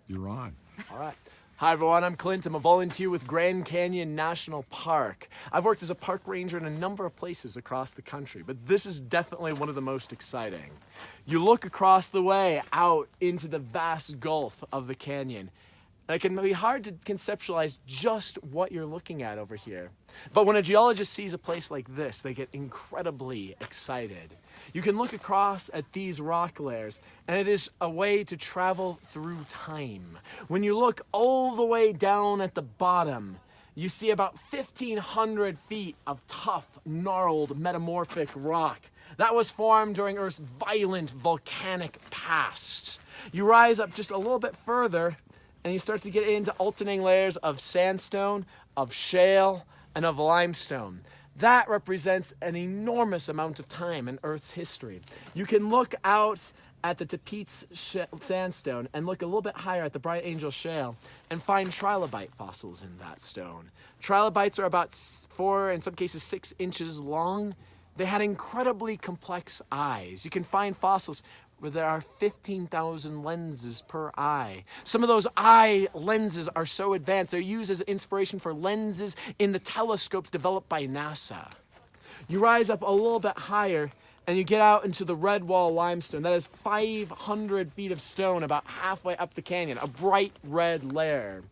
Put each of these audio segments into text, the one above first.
You're on. All right. Hi, everyone. I'm Clint. I'm a volunteer with Grand Canyon National Park. I've worked as a park ranger in a number of places across the country, but this is definitely one of the most exciting. You look across the way out into the vast gulf of the canyon, and it can be hard to conceptualize just what you're looking at over here. But when a geologist sees a place like this, they get incredibly excited. You can look across at these rock layers, and it is a way to travel through time. When you look all the way down at the bottom, you see about 1,500 feet of tough, gnarled, metamorphic rock that was formed during Earth's violent volcanic past. You rise up just a little bit further, and you start to get into alternating layers of sandstone, of shale, and of limestone. That represents an enormous amount of time in Earth's history. You can look out at the Tapeats sandstone and look a little bit higher at the Bright Angel Shale and find trilobite fossils in that stone. Trilobites are about 4, in some cases 6 inches long. They had incredibly complex eyes. You can find fossils where there are 15,000 lenses per eye. Some of those eye lenses are so advanced, they're used as inspiration for lenses in the telescopes developed by NASA. You rise up a little bit higher and you get out into the red wall limestone. That is 500 feet of stone about halfway up the canyon, a bright red layer.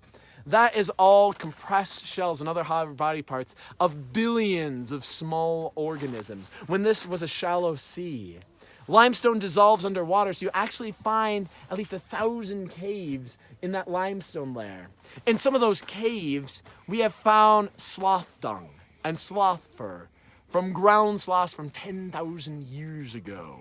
That is all compressed shells and other hard body parts of billions of small organisms when this was a shallow sea. Limestone dissolves underwater, so you actually find at least 1,000 caves in that limestone layer. In some of those caves, we have found sloth dung and sloth fur from ground sloths from 10,000 years ago.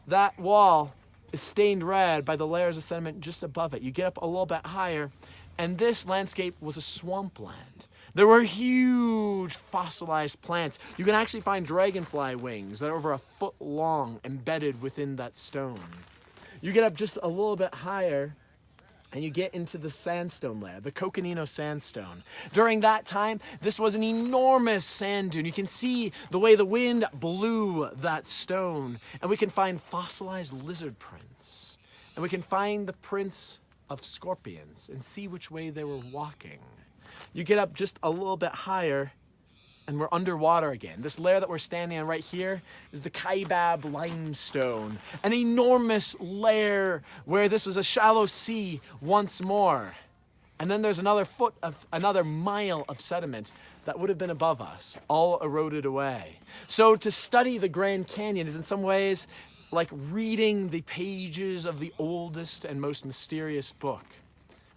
That wall is stained red by the layers of sediment just above it. You get up a little bit higher, and this landscape was a swampland. There were huge fossilized plants. You can actually find dragonfly wings that are over 1 foot long embedded within that stone. You get up just a little bit higher and you get into the sandstone layer, the Coconino sandstone. During that time, this was an enormous sand dune. You can see the way the wind blew that stone, and we can find fossilized lizard prints. And we can find the prints of scorpions and see which way they were walking. You get up just a little bit higher and we're underwater again. This layer that we're standing on right here is the Kaibab limestone, an enormous layer where this was a shallow sea once more. And then there's another mile of sediment that would have been above us, all eroded away. So to study the Grand Canyon is in some ways like reading the pages of the oldest and most mysterious book.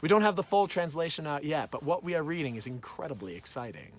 We don't have the full translation out yet, but what we are reading is incredibly exciting.